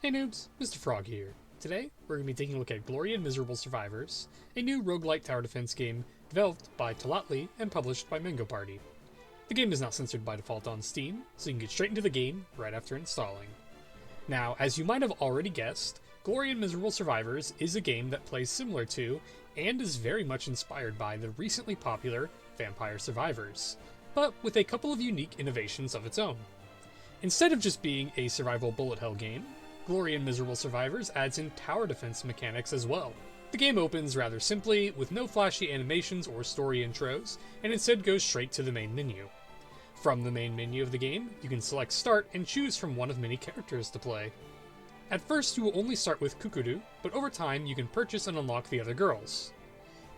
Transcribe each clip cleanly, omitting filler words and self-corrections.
Hey noobs, Mr. Frog here. Today, we're going to be taking a look at Glory and Miserable Survivors, a new roguelite tower defense game developed by Talatli and published by Mango Party. The game is not censored by default on Steam, so you can get straight into the game right after installing. Now, as you might have already guessed, Glory and Miserable Survivors is a game that plays similar to, and is very much inspired by, the recently popular Vampire Survivors, but with a couple of unique innovations of its own. Instead of just being a survival bullet hell game, Glory and Miserable Survivors adds in tower defense mechanics as well. The game opens rather simply, with no flashy animations or story intros, and instead goes straight to the main menu. From the main menu of the game, you can select Start and choose from one of many characters to play. At first you will only start with Kukuru, but over time you can purchase and unlock the other girls.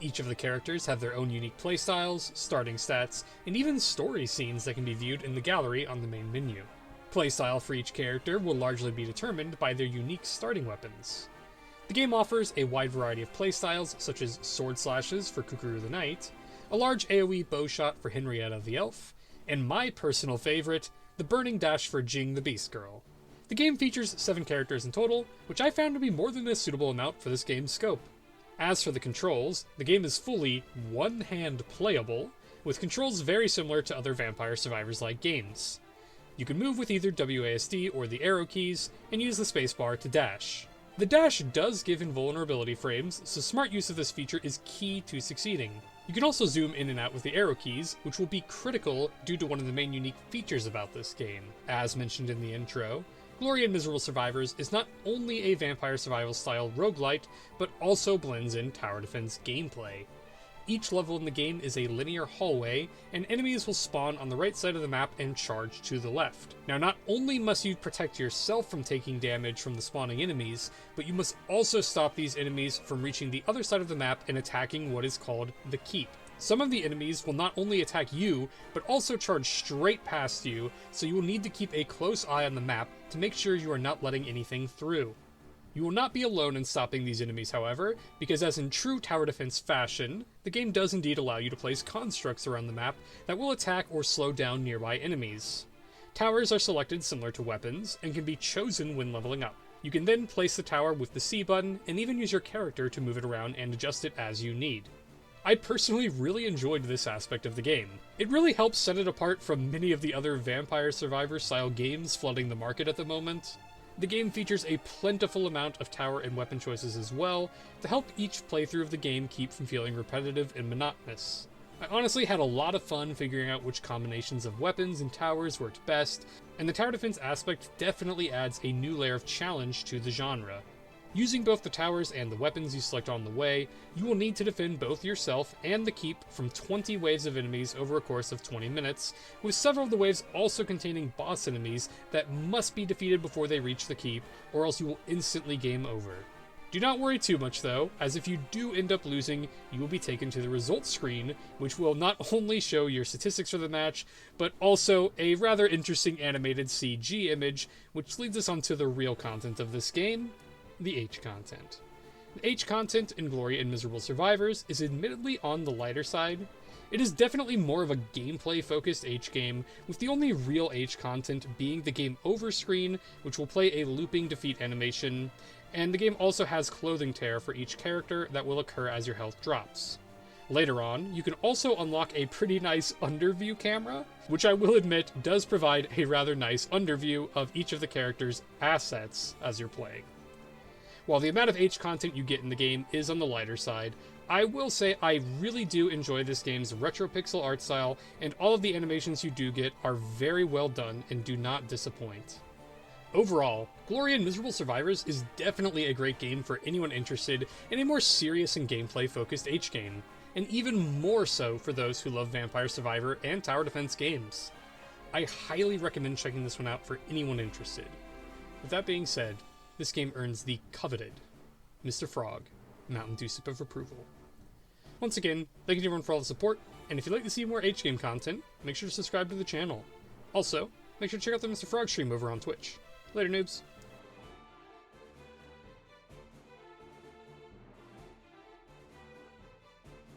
Each of the characters have their own unique playstyles, starting stats, and even story scenes that can be viewed in the gallery on the main menu. Playstyle for each character will largely be determined by their unique starting weapons. The game offers a wide variety of playstyles, such as sword slashes for Kukuru the Knight, a large AoE bow shot for Henrietta the Elf, and my personal favorite, the burning dash for Jing the Beast Girl. The game features 7 characters in total, which I found to be more than a suitable amount for this game's scope. As for the controls, the game is fully one-hand playable, with controls very similar to other Vampire Survivors-like games. You can move with either WASD or the arrow keys, and use the spacebar to dash. The dash does give invulnerability frames, so smart use of this feature is key to succeeding. You can also zoom in and out with the arrow keys, which will be critical due to one of the main unique features about this game. As mentioned in the intro, Glory and Miserable Survivors is not only a vampire survival style roguelite, but also blends in tower defense gameplay. Each level in the game is a linear hallway, and enemies will spawn on the right side of the map and charge to the left. Now, not only must you protect yourself from taking damage from the spawning enemies, but you must also stop these enemies from reaching the other side of the map and attacking what is called the Keep. Some of the enemies will not only attack you, but also charge straight past you, so you will need to keep a close eye on the map to make sure you are not letting anything through. You will not be alone in stopping these enemies, however, because as in true tower defense fashion, the game does indeed allow you to place constructs around the map that will attack or slow down nearby enemies. Towers are selected similar to weapons, and can be chosen when leveling up. You can then place the tower with the C button, and even use your character to move it around and adjust it as you need. I personally really enjoyed this aspect of the game. It really helps set it apart from many of the other Vampire Survivor style games flooding the market at the moment. The game features a plentiful amount of tower and weapon choices as well, to help each playthrough of the game keep from feeling repetitive and monotonous. I honestly had a lot of fun figuring out which combinations of weapons and towers worked best, and the tower defense aspect definitely adds a new layer of challenge to the genre. Using both the towers and the weapons you select on the way, you will need to defend both yourself and the Keep from 20 waves of enemies over a course of 20 minutes, with several of the waves also containing boss enemies that must be defeated before they reach the Keep, or else you will instantly game over. Do not worry too much though, as if you do end up losing, you will be taken to the results screen, which will not only show your statistics for the match, but also a rather interesting animated CG image, which leads us on to the real content of this game: the H content. The H content in Glory and Miserable Survivors is admittedly on the lighter side. It is definitely more of a gameplay-focused H game, with the only real H content being the game over screen, which will play a looping defeat animation, and the game also has clothing tear for each character that will occur as your health drops. Later on, you can also unlock a pretty nice underview camera, which I will admit does provide a rather nice underview of each of the characters' assets as you're playing. While the amount of H content you get in the game is on the lighter side, I will say I really do enjoy this game's retro pixel art style, and all of the animations you do get are very well done and do not disappoint. Overall, Glory and Miserable Survivors is definitely a great game for anyone interested in a more serious and gameplay-focused H game, and even more so for those who love Vampire Survivor and tower defense games. I highly recommend checking this one out for anyone interested. With that being said, this game earns the coveted Mr. Frog Mountain Dew sip of approval. Once again, thank you to everyone for all the support, and if you'd like to see more H game content, make sure to subscribe to the channel. Also, make sure to check out the Mr. Frog stream over on Twitch. Later, noobs.